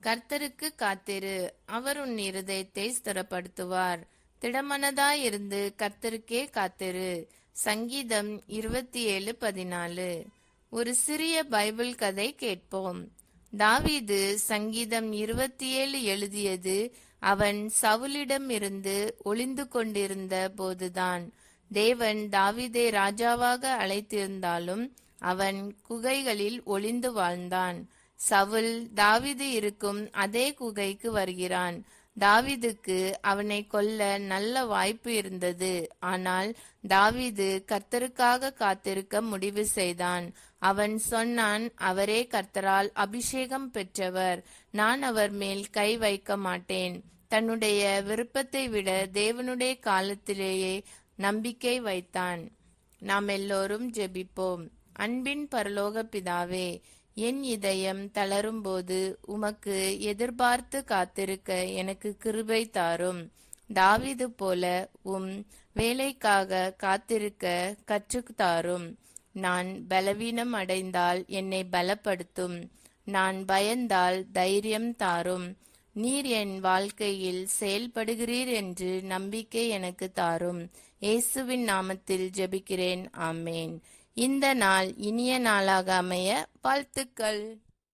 கர்த்தருக்கு காத்திரு, அவர் உன் இருதயத்தை ஸ்திரப்படுத்துவார். திடமனதாயிருந்து கர்த்தருக்கே காத்திரு. சங்கீதம் 27:14. ஒரு சிறிய பைபிள் கதை கேட்போம். தாவீது சங்கீதம் 27 எழுதியது அவன் சவுலிடம் இருந்து ஒளிந்து கொண்டிருந்த போதுதான். தேவன் தாவீதை ராஜாவாக அழைத்திருந்தாலும் அவன் குகைகளில் ஒளிந்து வாழ்ந்தான். சவுல் தாவீது இருக்கும் அதே குகைக்கு வருகிறான். தாவீதுக்கு அவனை கொல்ல நல்ல வாய்ப்பு இருந்தது. ஆனால் தாவீது கர்த்தருக்காக காத்திருக்க முடிவு செய்தான். அவன் சொன்னான், அவரே கர்த்தரால் அபிஷேகம் பெற்றவர், நான் அவர் மேல் கை வைக்க மாட்டேன். தன்னுடைய விருப்பத்தை விட தேவனுடைய காலத்திலேயே நம்பிக்கை வைத்தான். நாம் எல்லோரும் ஜெபிப்போம். அன்பின் பரலோக பிதாவே, என் இதயம் தளரும்போது உமக்கு எதிர்பார்த்து காத்திருக்க எனக்கு கிருபை தாரும். தாவீது போல உம் வேலைக்காக காத்திருக்க கற்றுத்தாரும். நான் பலவீனம் அடைந்தால் என்னை பலப்படுத்தும். நான் பயந்தால் தைரியம் தாரும். நீர் என் வாழ்க்கையில் செயல்படுகிறீர் என்று நம்பிக்கை எனக்கு தாரும். இயேசுவின் நாமத்தில் ஜெபிக்கிறேன். ஆமேன். இந்த நாள் இனிய நாளாக அமைய வாழ்த்துக்கள்.